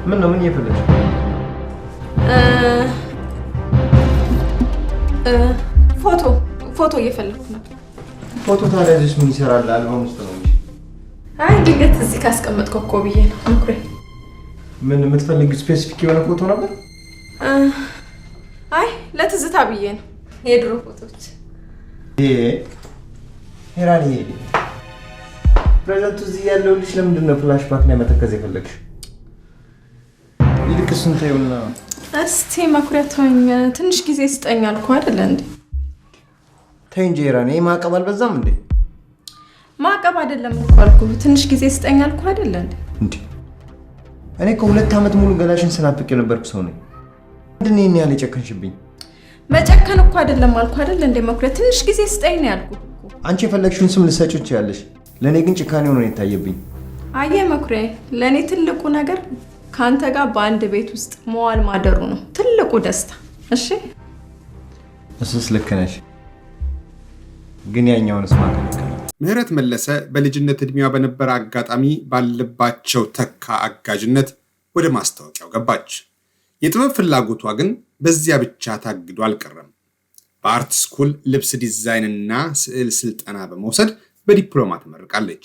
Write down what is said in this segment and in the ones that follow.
ምን ነው ምን እየፈለግሽ? ፎቶ እየፈለግኩ ነው። ፎቶ ታዲያ እዚህ ምን ይሰራል? አልበም ውስጥ ነው እንጂ። አይ ድንገት እዚህ ካስቀመጥኩ እኮ ብዬ ነው። አኩሬ ምን የምትፈልጊው ስፔሲፊክ የሆነ ፎቶ ነበር? አይ ለትዝታ ብዬ ነው። የድሮ ፎቶዎች። ሄራን ፕሬዘንቱ እዚህ ያለው ልጅ ለምንድን ነው ፍላሽ ባክ ላይ መተከዝ የፈለግሽ? ይልቅ እሱን ተይውና እስቲ መኩሪያ ተወኝ። ትንሽ ጊዜ ስጠኝ አልኩ አይደል እንዴ? ተይ እንጂ ሄራን፣ ይሄ ማዕቀብ አልበዛም እንዴ? ማዕቀብ አይደለም እኮ አልኩህ። ትንሽ ጊዜ ስጠኝ አልኩ አይደል እንዴ? እኔ እኮ 2 ዓመት ሙሉ ገላሽን ስናፍቅ የነበርኩ ሰው ነኝ። ምንድን ነው ያለ ጨከንሽብኝ? መጨከን እኮ አይደለም አልኩ አይደል እንዴ መኩሪያ? ትንሽ ጊዜ ስጠኝ ነው ያልኩህ እኮ። አንቺ የፈለግሽውን ስም ልትሰጪው ትችያለሽ። ለእኔ ግን ጭካኔ ሆኖ የታየብኝ። አየህ መኩሪያ፣ ለእኔ ትልቁ ነገር ከአንተ ጋር በአንድ ቤት ውስጥ መዋል ማደሩ ነው ትልቁ ደስታ። እሺ እሱስ ልክ ነሽ፣ ግን ያኛውንስ ማከለከለ። ምህረት መለሰ በልጅነት እድሜዋ በነበረ አጋጣሚ ባለባቸው ተካ አጋዥነት ወደ ማስታወቂያው ገባች። የጥበብ ፍላጎቷ ግን በዚያ ብቻ ታግዶ አልቀረም። በአርት ስኩል ልብስ ዲዛይንና ስዕል ስልጠና በመውሰድ በዲፕሎማ ተመርቃለች።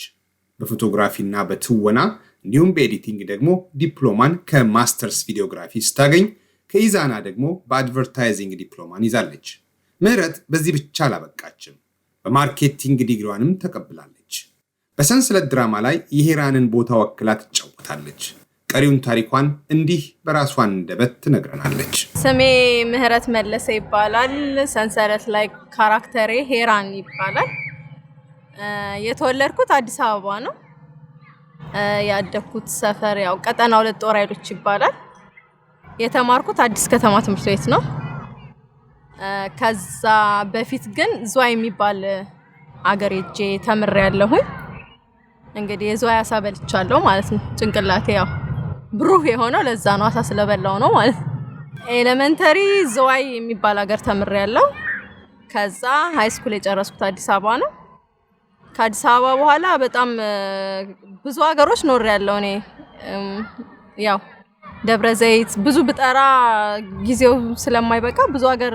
በፎቶግራፊና በትወና እንዲሁም በኤዲቲንግ ደግሞ ዲፕሎማን ከማስተርስ ቪዲዮግራፊ ስታገኝ ከኢዛና ደግሞ በአድቨርታይዚንግ ዲፕሎማን ይዛለች። ምህረት በዚህ ብቻ አላበቃችም። በማርኬቲንግ ዲግሪዋንም ተቀብላለች። በሰንሰለት ድራማ ላይ የሄራንን ቦታ ወክላ ትጫወታለች። ቀሪውን ታሪኳን እንዲህ በራሷ አንደበት ትነግረናለች። ስሜ ምህረት መለሰ ይባላል። ሰንሰለት ላይ ካራክተሬ ሄራን ይባላል። የተወለድኩት አዲስ አበባ ነው። ያደግኩት ሰፈር ያው ቀጠና 2 ጦር ኃይሎች ይባላል። የተማርኩት አዲስ ከተማ ትምህርት ቤት ነው። ከዛ በፊት ግን ዝዋይ የሚባል አገር ሄጄ ተምሬያለሁኝ። እንግዲህ የዝዋይ አሳ በልቻለሁ ማለት ነው። ጭንቅላቴ ያው ብሩህ የሆነው ለዛ ነው፣ አሳ ስለበላው ነው ማለት ነው። ኤሌመንተሪ ዝዋይ የሚባል አገር ተምሬያለሁ። ከዛ ሃይ ስኩል የጨረስኩት አዲስ አበባ ነው። ከአዲስ አበባ በኋላ በጣም ብዙ ሀገሮች ኖሬያለሁ። እኔ ያው ደብረ ዘይት ብዙ ብጠራ ጊዜው ስለማይበቃ ብዙ ሀገር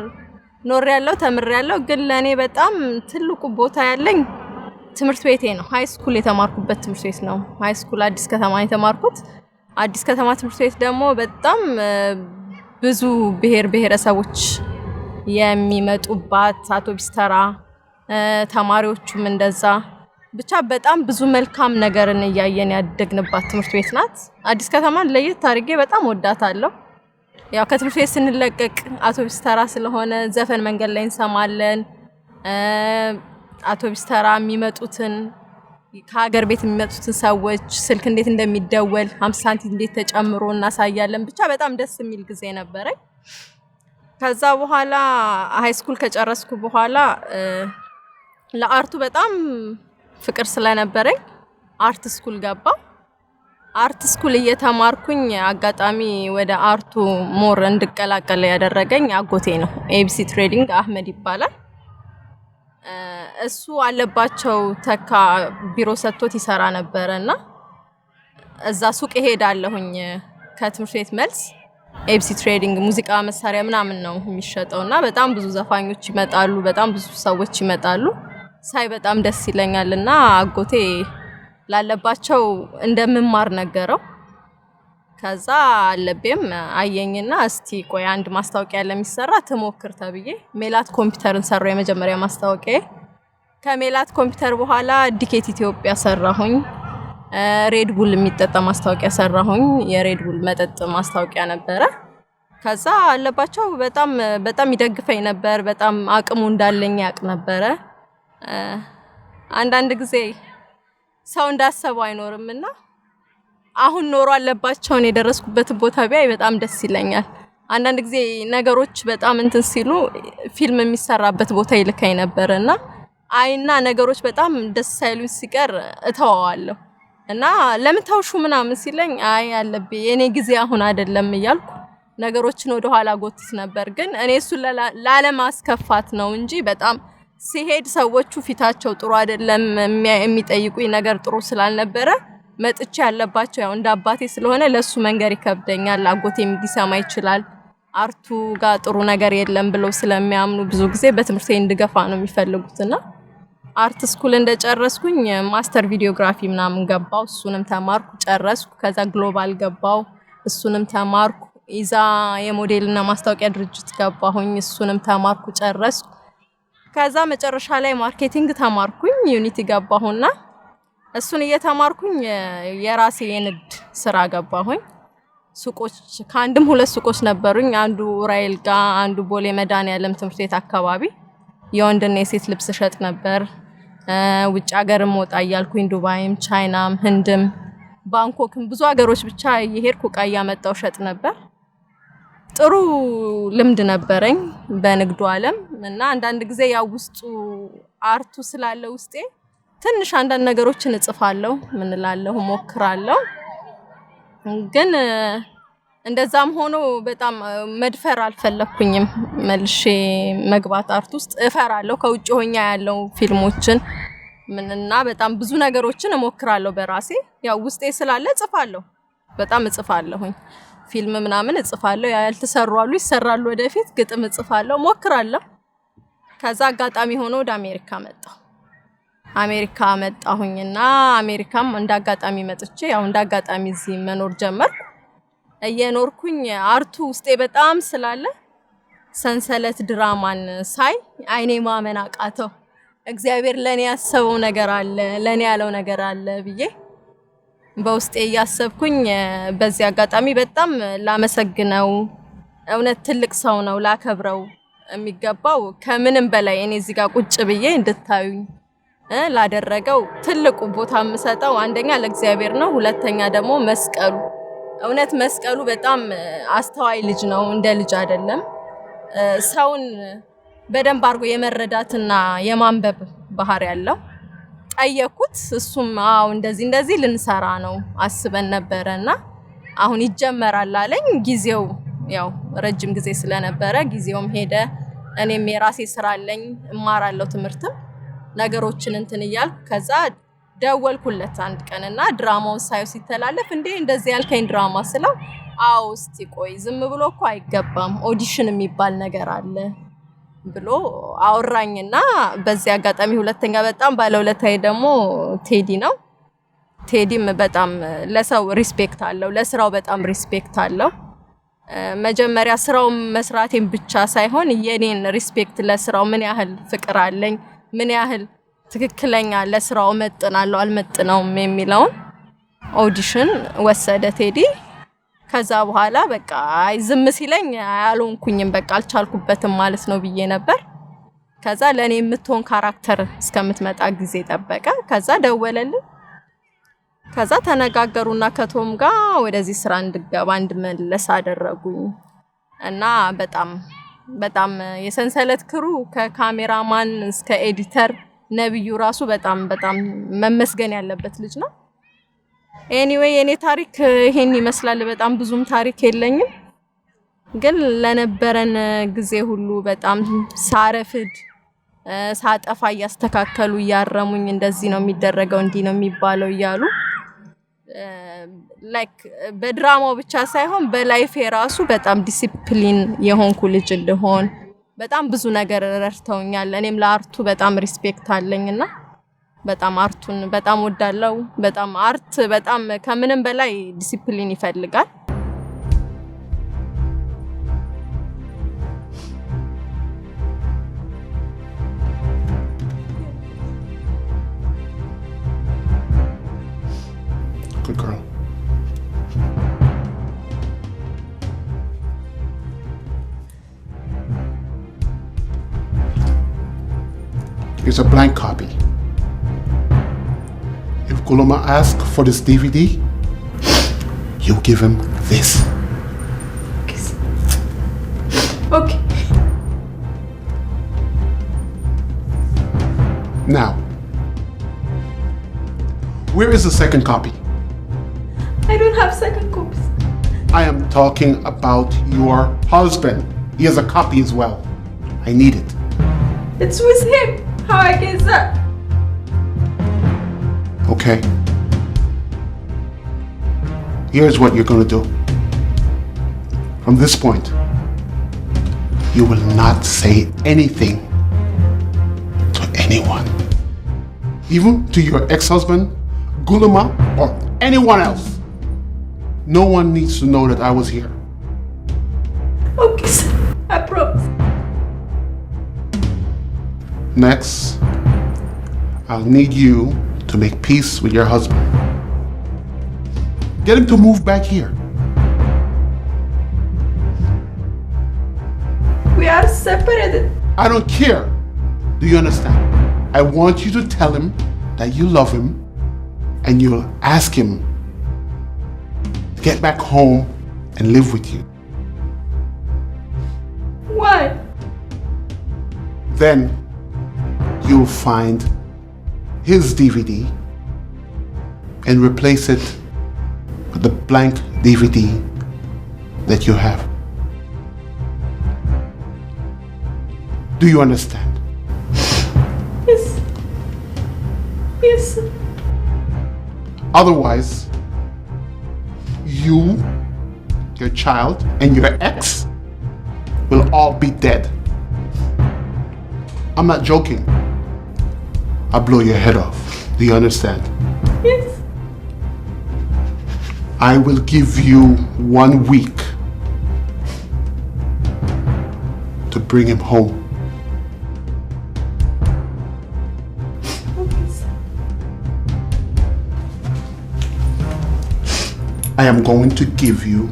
ኖሬያለሁ፣ ተምሬያለሁ። ግን ለኔ በጣም ትልቁ ቦታ ያለኝ ትምህርት ቤቴ ነው። ሃይ ስኩል የተማርኩበት ትምህርት ቤት ነው። ሃይ ስኩል አዲስ ከተማ የተማርኩት። አዲስ ከተማ ትምህርት ቤት ደግሞ በጣም ብዙ ብሔር ብሔረሰቦች የሚመጡባት አውቶቡስ ተራ፣ ተማሪዎቹም እንደዛ ብቻ በጣም ብዙ መልካም ነገርን እያየን ያደግንባት ትምህርት ቤት ናት። አዲስ ከተማን ለየት አድርጌ በጣም ወዳታለሁ። ያው ከትምህርት ቤት ስንለቀቅ አውቶቡስ ተራ ስለሆነ ዘፈን መንገድ ላይ እንሰማለን። አውቶቡስ ተራ የሚመጡትን ከሀገር ቤት የሚመጡትን ሰዎች ስልክ እንዴት እንደሚደወል 50 ሳንቲም እንዴት ተጨምሮ እናሳያለን። ብቻ በጣም ደስ የሚል ጊዜ ነበረኝ። ከዛ በኋላ ሃይ ስኩል ከጨረስኩ በኋላ ለአርቱ በጣም ፍቅር ስለነበረኝ አርት ስኩል ገባ። አርት ስኩል እየተማርኩኝ አጋጣሚ ወደ አርቱ ሞር እንድቀላቀል ያደረገኝ አጎቴ ነው። ኤቢሲ ትሬዲንግ አህመድ ይባላል። እሱ አለባቸው ተካ ቢሮ ሰጥቶት ይሰራ ነበርና እዛ ሱቅ ሄዳለሁኝ ከትምህርት ቤት መልስ። ኤቢሲ ትሬዲንግ ሙዚቃ መሳሪያ ምናምን ነው የሚሸጠውና በጣም ብዙ ዘፋኞች ይመጣሉ፣ በጣም ብዙ ሰዎች ይመጣሉ። ሳይ በጣም ደስ ይለኛልና አጎቴ ላለባቸው እንደምማር ነገረው። ከዛ አለቤም አየኝና እስቲ ቆይ አንድ ማስታወቂያ ለሚሰራ ተሞክር ተብዬ ሜላት ኮምፒውተርን ሰራው የመጀመሪያ ማስታወቂያ። ከሜላት ኮምፒውተር በኋላ ዲኬት ኢትዮጵያ ሰራሁኝ። ሬድ ቡል የሚጠጣ ማስታወቂያ ሰራሁኝ። የሬድ ቡል መጠጥ ማስታወቂያ ነበረ። ከዛ አለባቸው በጣም ይደግፈኝ ነበር። በጣም አቅሙ እንዳለኝ ያቅ ነበረ። አንዳንድ ጊዜ ሰው እንዳሰበው አይኖርምና አሁን ኖሮ አለባቸውን የደረስኩበት ቦታ ቢያይ በጣም ደስ ይለኛል። አንዳንድ ጊዜ ነገሮች በጣም እንትን ሲሉ ፊልም የሚሰራበት ቦታ ይልከኝ ነበርና አይና ነገሮች በጣም ደስ ሳይሉኝ ሲቀር እተዋዋለሁ እና ለምን ተውሹ ምናምን ሲለኝ አይ አለብኝ የኔ ጊዜ አሁን አይደለም እያልኩ ነገሮችን ወደ ኋላ ጎትት ነበር። ግን እኔ እሱ ላለማስከፋት ነው እንጂ በጣም ሲሄድ ሰዎቹ ፊታቸው ጥሩ አይደለም የሚጠይቁኝ ነገር ጥሩ ስላልነበረ መጥቼ ያለባቸው ያው እንደ አባቴ ስለሆነ ለሱ መንገር ይከብደኛል። አጎቴም ሊሰማ ይችላል። አርቱ ጋር ጥሩ ነገር የለም ብለው ስለሚያምኑ ብዙ ጊዜ በትምህርቴ እንድገፋ ነው የሚፈልጉትና አርት ስኩል እንደጨረስኩኝ ማስተር ቪዲዮግራፊ ምናምን ገባው። እሱንም ተማርኩ ጨረስኩ። ከዛ ግሎባል ገባው። እሱንም ተማርኩ። ኢዛ የሞዴልና ማስታወቂያ ድርጅት ገባሁኝ። እሱንም ተማርኩ ጨረስኩ። ከዛ መጨረሻ ላይ ማርኬቲንግ ተማርኩኝ። ዩኒቲ ገባሁና እሱን እየተማርኩኝ የራሴ የንግድ ስራ ገባሁኝ። ሱቆች ከአንድም ሁለት ሱቆች ነበሩኝ። አንዱ ራይል ጋር፣ አንዱ ቦሌ መድኃኒዓለም ትምህርት ቤት አካባቢ የወንድና የሴት ልብስ ሸጥ ነበር። ውጭ ሀገርም ወጣ እያልኩኝ ዱባይም፣ ቻይናም፣ ህንድም፣ ባንኮክም ብዙ ሀገሮች ብቻ እየሄድኩ ዕቃ እያመጣሁ ሸጥ ነበር። ጥሩ ልምድ ነበረኝ በንግዱ ዓለም እና አንዳንድ ጊዜ ያው ውስጡ አርቱ ስላለ ውስጤ ትንሽ አንዳንድ ነገሮችን እጽፋለሁ፣ ምን እላለሁ፣ ሞክራለሁ። ግን እንደዛም ሆኖ በጣም መድፈር አልፈለኩኝም። መልሼ መግባት አርት ውስጥ እፈራለሁ። ከውጭ ሆኛ ያለው ፊልሞችን ምንና በጣም ብዙ ነገሮችን እሞክራለሁ በራሴ ያው ውስጤ ስላለ እጽፋለሁ። በጣም እጽፋለሁኝ። ፊልም ምናምን እጽፋለሁ። ያልተሰሩ አሉ ይሰራሉ። ወደፊት ግጥም እጽፋለሁ፣ ሞክራለሁ። ከዛ አጋጣሚ ሆኖ ወደ አሜሪካ መጣሁኝና አሜሪካም እንዳጋጣሚ መጥቼ ያው እንዳጋጣሚ እዚህ መኖር ጀመርኩ። እየኖርኩኝ አርቱ ውስጤ በጣም ስላለ ሰንሰለት ድራማን ሳይ አይኔ ማመን አቃተው። እግዚአብሔር ለኔ ያሰበው ነገር አለ፣ ለኔ ያለው ነገር አለ ብዬ በውስጤ ያሰብኩኝ። በዚህ አጋጣሚ በጣም ላመሰግነው፣ እውነት ትልቅ ሰው ነው፣ ላከብረው የሚገባው ከምንም በላይ እኔ እዚህ ጋር ቁጭ ብዬ እንድታዩኝ ላደረገው ትልቁ ቦታ የምሰጠው አንደኛ ለእግዚአብሔር ነው። ሁለተኛ ደግሞ መስቀሉ፣ እውነት መስቀሉ በጣም አስተዋይ ልጅ ነው፣ እንደ ልጅ አይደለም። ሰውን በደንብ አድርጎ የመረዳትና የማንበብ ባህሪ ያለው። ጠየኩት፣ እሱም አዎ እንደዚህ ልንሰራ ነው አስበን ነበረና አሁን ይጀመራል አለኝ። ጊዜው ያው ረጅም ጊዜ ስለነበረ ጊዜውም ሄደ። እኔም የራሴ ስራ አለኝ፣ እማራለሁ ትምህርትም ነገሮችን እንትን እያልኩ ከዛ ደወልኩለት አንድ ቀንና ድራማውን ሳይው ሲተላለፍ እንዴ እንደዚህ ያልከኝ ድራማ ስለው አዎ እስቲ ቆይ ዝም ብሎ እኮ አይገባም ኦዲሽን የሚባል ነገር አለ ብሎ አወራኝና በዚህ አጋጣሚ ሁለተኛ በጣም ባለውለታዬ ደግሞ ቴዲ ነው። ቴዲም በጣም ለሰው ሪስፔክት አለው፣ ለስራው በጣም ሪስፔክት አለው። መጀመሪያ ስራው መስራቴን ብቻ ሳይሆን የኔን ሪስፔክት ለስራው ምን ያህል ፍቅር አለኝ፣ ምን ያህል ትክክለኛ ለስራው መጥናለሁ አልመጥነውም የሚለውን ኦዲሽን ወሰደ ቴዲ። ከዛ በኋላ በቃ ዝም ሲለኝ አያልሆንኩኝም፣ በቃ አልቻልኩበትም ማለት ነው ብዬ ነበር። ከዛ ለኔ የምትሆን ካራክተር እስከምትመጣ ጊዜ ጠበቀ። ከዛ ደወለልኝ። ከዛ ተነጋገሩና ከቶም ጋር ወደዚህ ስራ እንድገባ እንድመለስ አደረጉኝ እና በጣም የሰንሰለት ክሩ ከካሜራማን እስከ ኤዲተር ነብዩ ራሱ በጣም መመስገን ያለበት ልጅ ነው። ኤኒዌይ የኔ ታሪክ ይሄን ይመስላል። በጣም ብዙም ታሪክ የለኝም፣ ግን ለነበረን ጊዜ ሁሉ በጣም ሳረፍድ ሳጠፋ እያስተካከሉ እያረሙኝ እንደዚህ ነው የሚደረገው እንዲህ ነው የሚባለው እያሉ ላይክ በድራማው ብቻ ሳይሆን በላይፍ የራሱ በጣም ዲሲፕሊን የሆንኩ ልጅ እንደሆን በጣም ብዙ ነገር ረድተውኛል። እኔም ለአርቱ በጣም ሪስፔክት አለኝና በጣም አርቱን በጣም ወዳለው። በጣም አርት በጣም ከምንም በላይ ዲሲፕሊን ይፈልጋል። Good girl. Here's a blank copy. If Gulama asks for this DVD, you give him this. Okay. Now, where is the second copy? I don't have second copies. I am talking about your husband. He has a copy as well. I need it. It's with him. How I get that? Okay. Here's what you're going to do. From this point, you will not say anything to anyone. Even to your ex-husband, Gulama, or anyone else. No one needs to know that I was here. Okay, sir. I promise. Next, I'll need you to make peace with your husband. Get him to move back here. We are separated. I don't care. Do you understand? I want you to tell him that you love him and you'll ask him to get back home and live with you. Why? Then you'll find his DVD and replace it with the blank DVD that you have. Do you understand? Yes. Yes, sir. Otherwise, you, your child, and your ex will all be dead. I'm not joking. I'll blow your head off. Do you understand? Yes. I will give you 1 week to bring him home. Okay, sir. I am going to give you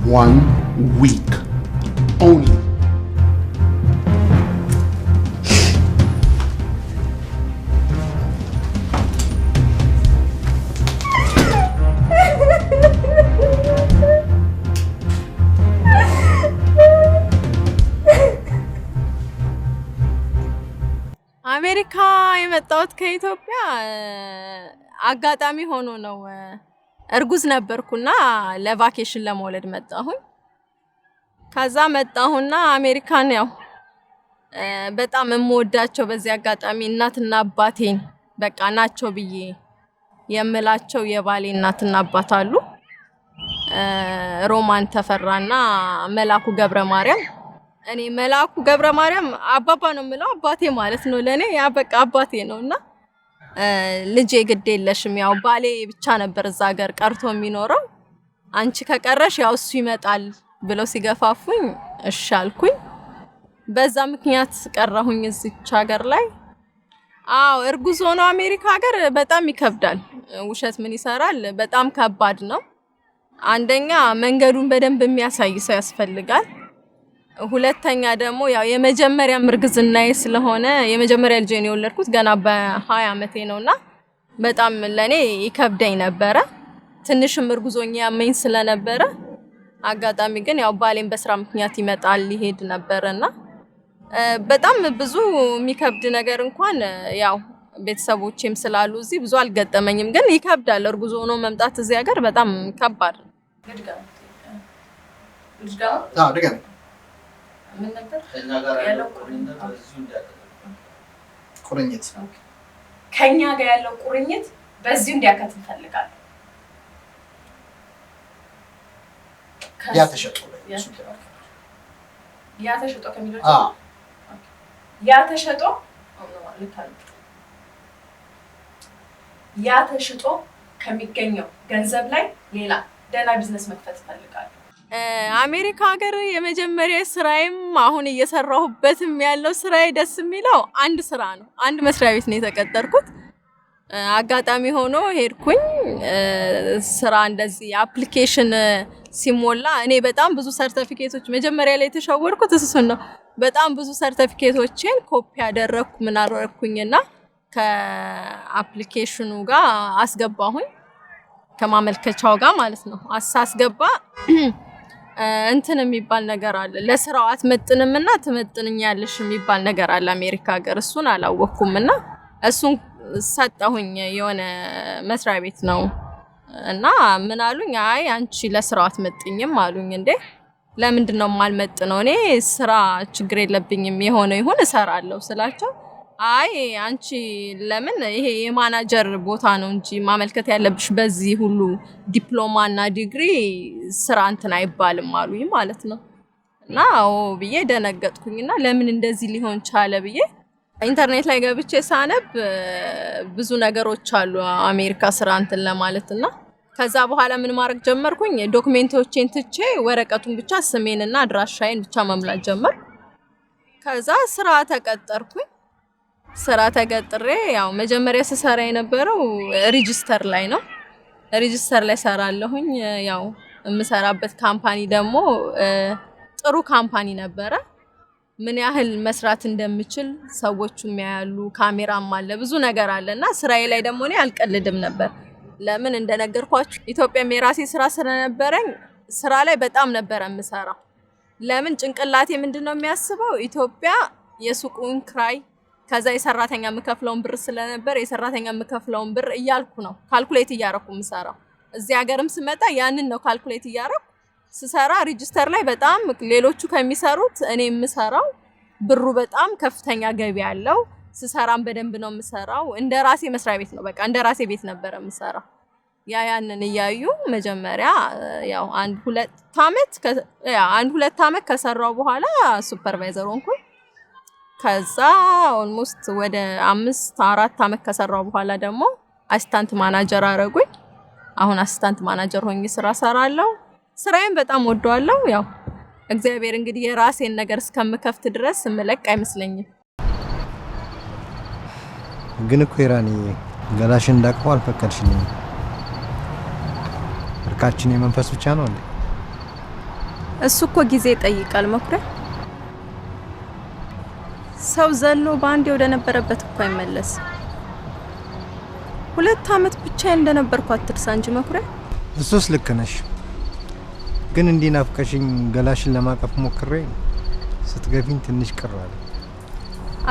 1 week only. አሜሪካ የመጣሁት ከኢትዮጵያ አጋጣሚ ሆኖ ነው። እርጉዝ ነበርኩና ለቫኬሽን ለመውለድ መጣሁኝ። ከዛ መጣሁና አሜሪካን ያው በጣም የምወዳቸው በዚህ አጋጣሚ እናትና አባቴን በቃ ናቸው ብዬ የምላቸው የባሌ እናትና አባት አሉ። ሮማን ተፈራና መላኩ ገብረ ማርያም። እኔ መላኩ ገብረ ማርያም አባባ ነው የምለው፣ አባቴ ማለት ነው ለኔ። ያ በቃ አባቴ ነውና ልጄ ግድ የለሽም ያው ባሌ ብቻ ነበር እዛ ሀገር ቀርቶ የሚኖረው፣ አንቺ ከቀረሽ ያው እሱ ይመጣል ብለው ሲገፋፉኝ እሺ አልኩኝ። በዛ ምክንያት ቀረሁኝ እዚች ሀገር ላይ። አዎ እርጉዝ ሆኖ አሜሪካ ሀገር በጣም ይከብዳል። ውሸት ምን ይሰራል? በጣም ከባድ ነው። አንደኛ መንገዱን በደንብ የሚያሳይ ሰው ያስፈልጋል። ሁለተኛ ደግሞ ያው የመጀመሪያ እርግዝናዬ ስለሆነ የመጀመሪያ ልጄን የወለድኩት ገና በ20 ዓመቴ ነውና በጣም ለኔ ይከብደኝ ነበረ። ትንሽም እርጉዞኛ ያመኝ ስለነበረ አጋጣሚ ግን ያው ባሌን በስራ ምክንያት ይመጣል ይሄድ ነበርና በጣም ብዙ የሚከብድ ነገር እንኳን ያው ቤተሰቦቼም ስላሉ እዚህ ብዙ አልገጠመኝም፣ ግን ይከብዳል። እርጉዞ ሆኖ መምጣት እዚህ ሀገር በጣም ከባድ ነው። ምን ነበር ከኛ ጋር ያለው ቁርኝት በዚሁ እንዲያቀጥል ቁርኝት ከኛ ጋር ያለው ቁርኝት በዚሁ እንዲያቀጥል እንፈልጋለን። ያ ተሸጦ ከሚለው ያ ተሸጦ ያ ተሸጦ ከሚገኘው ገንዘብ ላይ ሌላ ደህና ቢዝነስ መክፈት እንፈልጋለን። አሜሪካ ሀገር የመጀመሪያ ስራዬም አሁን እየሰራሁበትም ያለው ስራዬ ደስ የሚለው አንድ ስራ ነው። አንድ መስሪያ ቤት ነው የተቀጠርኩት። አጋጣሚ ሆኖ ሄድኩኝ ስራ እንደዚህ አፕሊኬሽን ሲሞላ እኔ በጣም ብዙ ሰርቲፊኬቶች መጀመሪያ ላይ ተሸወርኩት እሱን ነው። በጣም ብዙ ሰርቲፊኬቶችን ኮፒ ያደረኩ ምን አደረኩኝና ከአፕሊኬሽኑ ጋር አስገባሁኝ ከማመልከቻው ጋር ማለት ነው። አሳስገባ እንትን የሚባል ነገር አለ ለስራው አትመጥንምና ትመጥንኛለሽ የሚባል ነገር አለ አሜሪካ ሀገር። እሱን አላወቅኩምና እሱን ሰጠሁኝ የሆነ መስሪያ ቤት ነው እና ምን አሉኝ፣ አይ አንቺ ለስራው አትመጥኝም አሉኝ። እንዴ ለምንድን ነው የማልመጥነው? እኔ ስራ ችግር የለብኝም የሆነ ይሁን እሰራለሁ ስላቸው፣ አይ አንቺ ለምን ይሄ የማናጀር ቦታ ነው እንጂ ማመልከት ያለብሽ በዚህ ሁሉ ዲፕሎማና ዲግሪ ስራ እንትን አይባልም አሉኝ ማለት ነው። እና አዎ ብዬ ደነገጥኩኝና ለምን እንደዚህ ሊሆን ቻለ ብዬ ኢንተርኔት ላይ ገብቼ ሳነብ ብዙ ነገሮች አሉ አሜሪካ ስራ እንትን ለማለትና ከዛ በኋላ ምን ማድረግ ጀመርኩኝ ዶክመንቶቼን ትቼ ወረቀቱን ብቻ ስሜንና አድራሻዬን ብቻ መምላት ጀመር። ከዛ ስራ ተቀጠርኩኝ። ስራ ተቀጥሬ ያው መጀመሪያ ስሰራ የነበረው ሬጂስተር ላይ ነው። ሬጂስተር ላይ ሰራለሁኝ። ያው የምሰራበት ካምፓኒ ደግሞ ጥሩ ካምፓኒ ነበረ። ምን ያህል መስራት እንደምችል ሰዎቹም ያያሉ፣ ካሜራም አለ፣ ብዙ ነገር አለና ስራዬ ላይ ደግሞ እኔ አልቀልድም ነበር። ለምን እንደነገርኳችሁ ኢትዮጵያም የራሴ ስራ ስለነበረኝ ስራ ላይ በጣም ነበር የምሰራው። ለምን ጭንቅላቴ ምንድነው የሚያስበው ኢትዮጵያ የሱቁን ክራይ ከዛ የሰራተኛ የምከፍለውን ብር ስለነበር የሰራተኛ የምከፍለውን ብር እያልኩ ነው ካልኩሌት እያረኩ የምሰራው። እዚህ ሀገርም ስመጣ ያንን ነው ካልኩሌት እያረኩ ስሰራ ሬጂስተር ላይ በጣም ሌሎቹ ከሚሰሩት እኔ የምሰራው ብሩ በጣም ከፍተኛ ገቢ ያለው ስሰራም በደንብ ነው የምሰራው። እንደራሴ መስሪያ ቤት ነው በቃ እንደራሴ ቤት ነበር የምሰራው። ያንን እያዩ መጀመሪያ ያው አንድ ሁለት አመት ከሰራው በኋላ ሱፐርቫይዘር ሆንኩኝ። ከዛ ኦልሞስት ወደ 4 አመት ከሰራው በኋላ ደግሞ አሲስታንት ማናጀር አረጉኝ። አሁን አሲስታንት ማናጀር ሆኜ ስራ ሰራለሁ። ስራዬን በጣም ወደዋለሁ። ያው እግዚአብሔር እንግዲህ የራሴን ነገር እስከምከፍት ድረስ ምለቅ አይመስለኝም። ግን እኮ ኢራኒ ገላሽን እንዳቀው አልፈቀድሽልኝም። እርካችን የመንፈስ ብቻ ነው እንዴ? እሱ እኮ ጊዜ ይጠይቃል መኩሪያ። ሰው ዘሎ ባንዴ ወደ ነበረበት እኮ አይመለስ። 2 አመት ብቻ እንደነበርኩ አትርሳ እንጂ መኩሪያ። እሱስ ልክ ነሽ። ግን እንዲናፍቀሽኝ ገላሽን ለማቀፍ ሞክሬ ስትገፊኝ ትንሽ ቅር አለ።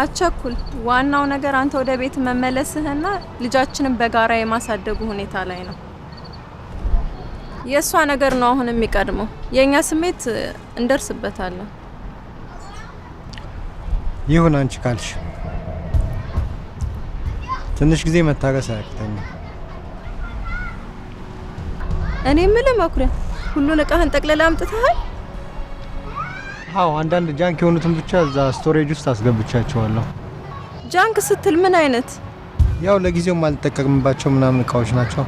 አቸኩል። ዋናው ነገር አንተ ወደ ቤት መመለስህና ልጃችንን በጋራ የማሳደጉ ሁኔታ ላይ ነው። የሷ ነገር ነው አሁን የሚቀድመው። የኛ ስሜት እንደርስበታለን። ይሁን አንቺ ካልሽ ትንሽ ጊዜ መታገስ አያቅተኝም። እኔ የምልህ መኩሪያ ሁሉን እቃህን ጠቅልለህ አምጥተሃል? አዎ አንዳንድ ጃንክ የሆኑትን ብቻ እዛ ስቶሬጅ ውስጥ አስገብቻቸዋለሁ። ጃንክ ስትል ምን አይነት? ያው ለጊዜው ማልተጠቀምባቸው ምናምን እቃዎች ናቸው።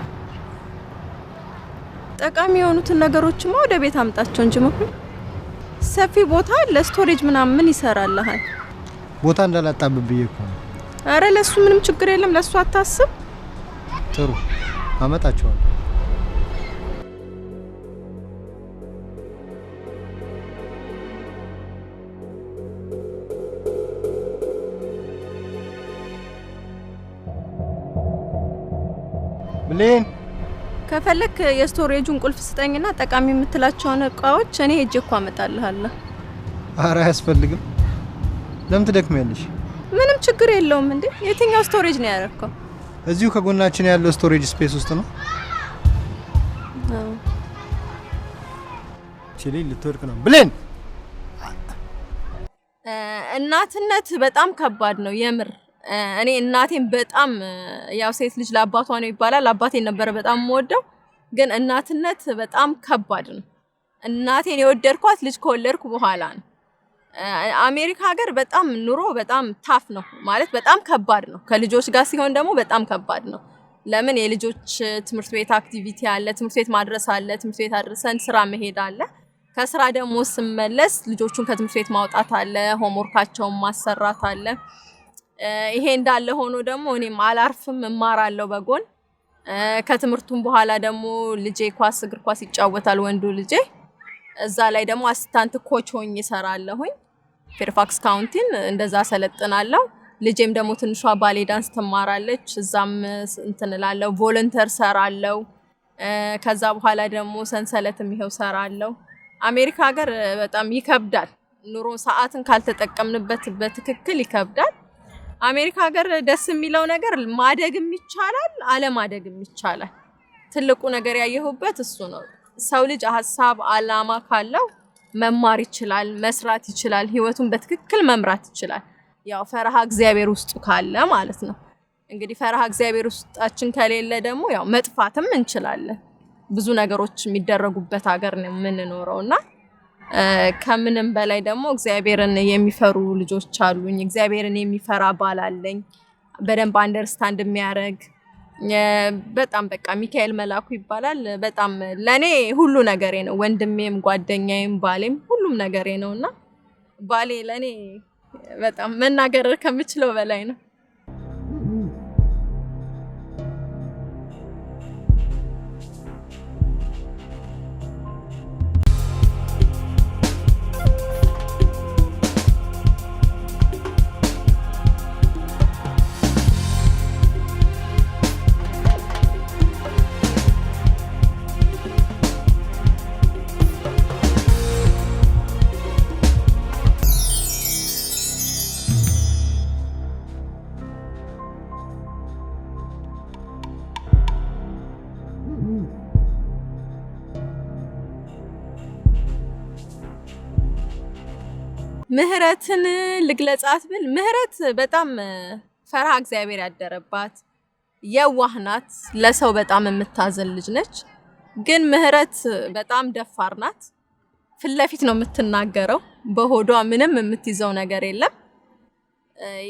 ጠቃሚ የሆኑትን ነገሮችማ ወደ ቤት አምጣቸው እንጂ መኩሪያ። ሰፊ ቦታ ለስቶሬጅ ምናምን ምን ይሰራልሃል? ቦታ እንዳላጣብብዬ እኮ ነው። አረ ለሱ ምንም ችግር የለም፣ ለሱ አታስብ። ጥሩ አመጣቸዋለሁ። ብሌን ከፈለክ የስቶሬጁን ቁልፍ ስጠኝና ጠቃሚ የምትላቸውን እቃዎች እኔ ሄጄ እኮ አመጣልሃለሁ። አረ አያስፈልግም። ለምን ትደክሚያለሽ? ምንም ችግር የለውም። እንዴ የትኛው ስቶሬጅ ነው ያረከው? እዚሁ ከጎናችን ያለው ስቶሬጅ ስፔስ ውስጥ ነው። ቺሊ ልትወድቅ ነው። ብሌን እናትነት በጣም ከባድ ነው የምር። እኔ እናቴን በጣም ያው ሴት ልጅ ለአባቷ ነው ይባላል። አባቴን ነበር በጣም የምወደው፣ ግን እናትነት በጣም ከባድ ነው። እናቴን የወደድኳት ልጅ ከወለድኩ በኋላ ነው። አሜሪካ ሀገር በጣም ኑሮ በጣም ታፍ ነው ማለት በጣም ከባድ ነው። ከልጆች ጋር ሲሆን ደግሞ በጣም ከባድ ነው። ለምን የልጆች ትምህርት ቤት አክቲቪቲ አለ፣ ትምህርት ቤት ማድረስ አለ፣ ትምህርት ቤት አድርሰን ስራ መሄድ አለ። ከስራ ደግሞ ስመለስ ልጆቹን ከትምህርት ቤት ማውጣት አለ፣ ሆምወርካቸውን ማሰራት አለ። ይሄ እንዳለ ሆኖ ደግሞ እኔም አላርፍም፣ እማራለሁ በጎን። ከትምህርቱም በኋላ ደግሞ ልጄ እግር ኳስ ይጫወታል፣ ወንዱ ልጄ። እዛ ላይ ደግሞ አሲስታንት ኮች ሆኜ እሰራለሁኝ። ፌርፋክስ ካውንቲን እንደዛ ሰለጥናለሁ። ልጄም ደግሞ ትንሿ ባሌ ዳንስ ትማራለች፣ እዛም እንትንላለሁ፣ ቮለንተር ሰራለሁ። ከዛ በኋላ ደግሞ ሰንሰለትም ይሄው ሰራለሁ። አሜሪካ ሀገር በጣም ይከብዳል ኑሮ፣ ሰዓትን ካልተጠቀምንበት በትክክል ይከብዳል። አሜሪካ ሀገር ደስ የሚለው ነገር ማደግም ይቻላል፣ አለማደግም ይቻላል። ትልቁ ነገር ያየሁበት እሱ ነው። ሰው ልጅ ሀሳብ አላማ ካለው መማር ይችላል፣ መስራት ይችላል፣ ህይወቱን በትክክል መምራት ይችላል። ያው ፈራሃ እግዚአብሔር ውስጡ ካለ ማለት ነው። እንግዲህ ፈራሃ እግዚአብሔር ውስጣችን ከሌለ ደግሞ ያው መጥፋትም እንችላለን። ብዙ ነገሮች የሚደረጉበት ሀገር ነው የምንኖረውና ከምንም በላይ ደግሞ እግዚአብሔርን የሚፈሩ ልጆች አሉኝ። እግዚአብሔርን የሚፈራ ባል አለኝ። በደንብ አንደርስታንድ የሚያደርግ በጣም በቃ ሚካኤል መላኩ ይባላል። በጣም ለኔ ሁሉ ነገሬ ነው። ወንድሜም ጓደኛዬም ባሌም ሁሉም ነገሬ ነውና ባሌ ለኔ በጣም መናገር ከምችለው በላይ ነው። ምህረትን ልግለጻት ብል ምህረት በጣም ፈራሃ እግዚአብሔር ያደረባት የዋህ ናት። ለሰው በጣም የምታዘን ልጅ ነች። ግን ምህረት በጣም ደፋር ናት። ፊት ለፊት ነው የምትናገረው። በሆዷ ምንም የምትይዘው ነገር የለም።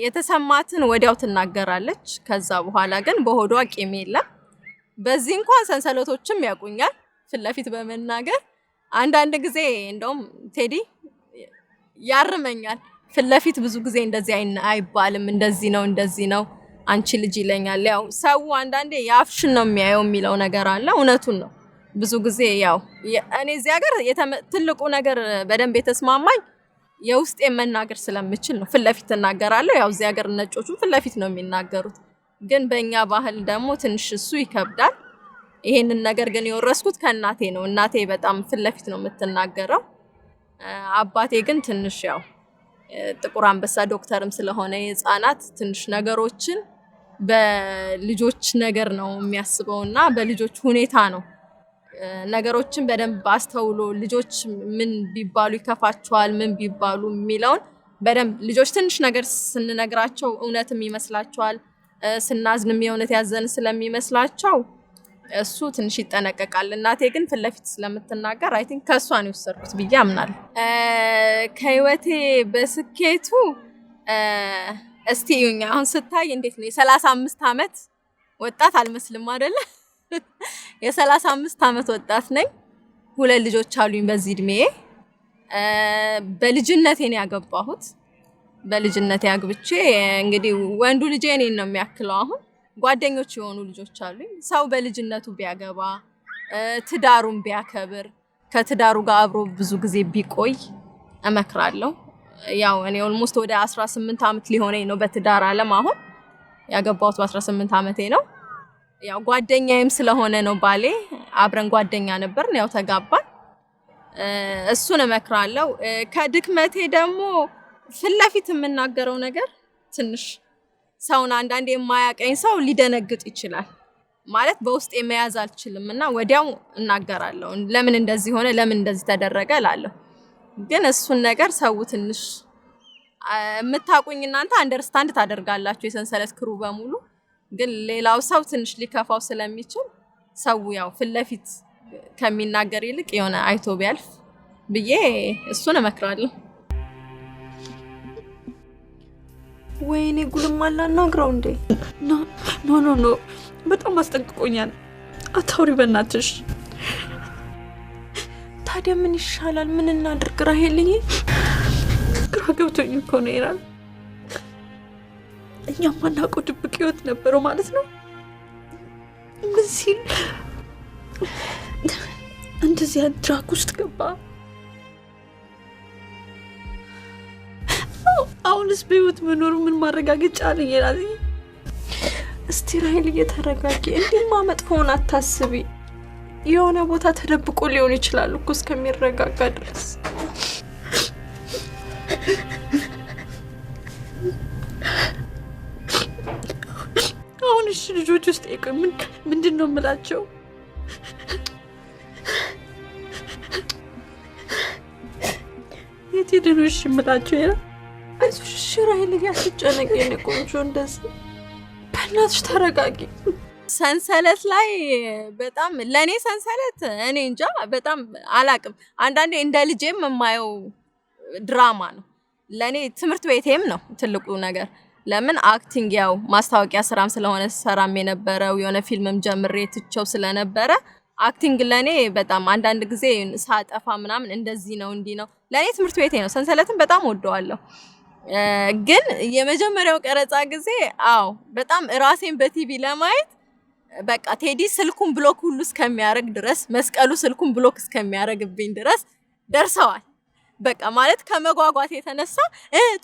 የተሰማትን ወዲያው ትናገራለች። ከዛ በኋላ ግን በሆዷ ቂም የለም። በዚህ እንኳን ሰንሰለቶችም ያቁኛል ፊት ለፊት በመናገር። አንዳንድ ጊዜ እንደውም ቴዲ ያርመኛል። ፊት ለፊት ብዙ ጊዜ እንደዚህ አይባልም፣ እንደዚህ ነው አንቺ ልጅ ይለኛል። ያው ሰው አንዳንዴ ያፍሽን ነው የሚያየው የሚለው ነገር አለ። እውነቱን ነው። ብዙ ጊዜ ያው እኔ እዚህ ሀገር ትልቁ ነገር በደንብ የተስማማኝ የውስጤ መናገር ስለምችል ነው። ፊት ለፊት እናገራለሁ። ያው እዚህ ሀገር ነጮቹ ፊት ለፊት ነው የሚናገሩት። ግን በእኛ ባህል ደግሞ ትንሽ እሱ ይከብዳል። ይሄንን ነገር ግን የወረስኩት ከእናቴ ነው። እናቴ በጣም ፊት ለፊት ነው የምትናገረው። አባቴ ግን ትንሽ ያው ጥቁር አንበሳ ዶክተርም ስለሆነ የህፃናት ትንሽ ነገሮችን በልጆች ነገር ነው የሚያስበውና በልጆች ሁኔታ ነው ነገሮችን በደንብ አስተውሎ ልጆች ምን ቢባሉ ይከፋቸዋል፣ ምን ቢባሉ የሚለውን በደንብ ልጆች ትንሽ ነገር ስንነግራቸው እውነትም ይመስላቸዋል፣ ስናዝንም የእውነት ያዘን ስለሚመስላቸው እሱ ትንሽ ይጠነቀቃል። እናቴ ግን ፊት ለፊት ስለምትናገር አይ ቲንክ ከሷ ነው የወሰድኩት ብዬ አምናለሁ። ከህይወቴ በስኬቱ እስቲ ይሁን አሁን ስታይ እንዴት ነው የ35 አመት ወጣት አልመስልም አይደለ? የ35 አመት ወጣት ነኝ። 2 ልጆች አሉኝ በዚህ እድሜ። በልጅነቴ ነው ያገባሁት። በልጅነቴ አግብቼ እንግዲህ ወንዱ ልጄ እኔን ነው የሚያክለው። አሁን ጓደኞች የሆኑ ልጆች አሉኝ። ሰው በልጅነቱ ቢያገባ ትዳሩን ቢያከብር ከትዳሩ ጋር አብሮ ብዙ ጊዜ ቢቆይ እመክራለሁ። ያው እኔ ኦልሞስት ወደ 18 አመት ሊሆነኝ ነው በትዳር ዓለም። አሁን ያገባሁት በ18 አመቴ ነው። ያው ጓደኛዬም ስለሆነ ነው ባሌ። አብረን ጓደኛ ነበርን፣ ያው ተጋባን። እሱን እመክራለሁ። ከድክመቴ ደግሞ ፊት ለፊት የምናገረው ነገር ትንሽ ሰውን አንዳንዴ የማያቀኝ ሰው ሊደነግጥ ይችላል። ማለት በውስጥ መያዝ አልችልም እና ወዲያው እናገራለሁ። ለምን እንደዚህ ሆነ፣ ለምን እንደዚህ ተደረገ እላለሁ። ግን እሱን ነገር ሰው ትንሽ የምታቁኝ እናንተ አንደርስታንድ ታደርጋላችሁ፣ የሰንሰለት ክሩ በሙሉ። ግን ሌላው ሰው ትንሽ ሊከፋው ስለሚችል ሰው ያው ፊት ለፊት ከሚናገር ይልቅ የሆነ አይቶ ቢያልፍ ብዬ እሱን እመክራለሁ። ወይኔ ጉልማላ ናግረው እንዴ! ኖ በጣም አስጠንቅቆኛል። አታውሪ በእናትሽ። ታዲያ ምን ይሻላል? ምን እናድርግ ራሄልዬ? ግራ ገብቶኝ እኮ ነው ይላል። እኛም ማናውቀው ድብቅ ህይወት ነበረው ማለት ነው። ምን ሲል እንደዚህ ድራግ ውስጥ ገባ? አሁንስ በህይወት መኖሩ ምን ማረጋገጫ አለኝ ይላል። እስቲ ራሄልዬ ተረጋጊ። እንዲህማ መጥፎውን አታስቢ። የሆነ ቦታ ተደብቆ ሊሆን ይችላል እኮ እስከሚረጋጋ ድረስ። አሁን እሺ ልጆች ውስጥ ምንድን ነው የምላቸው? የት ሄደን እሺ የምላቸው ይላል። አይዞሽ እሺ ራይል ያስጨነቅ የኔ ቆንጆ እንደዚህ በእናትሽ ተረጋጊ ሰንሰለት ላይ በጣም ለኔ ሰንሰለት እኔ እንጃ በጣም አላቅም አንዳንዴ እንደ ልጄም የማየው ድራማ ነው ለኔ ትምህርት ቤቴም ነው ትልቁ ነገር ለምን አክቲንግ ያው ማስታወቂያ ስራም ስለሆነ ሰራም የነበረው የሆነ ፊልምም ጀምሬ ትቸው ስለነበረ አክቲንግ ለኔ በጣም አንዳንድ ጊዜ ሳጠፋ ምናምን እንደዚህ ነው እንዲ ነው ለኔ ትምህርት ቤቴ ነው ሰንሰለትን በጣም ወደዋለሁ ግን የመጀመሪያው ቀረጻ ጊዜ በጣም ራሴን በቲቪ ለማየት በቃ ቴዲ ስልኩን ብሎክ ሁሉ እስከሚያረግ ድረስ መስቀሉ ስልኩን ብሎክ እስከሚያረግብኝ ድረስ ደርሰዋል በቃ ማለት ከመጓጓት የተነሳ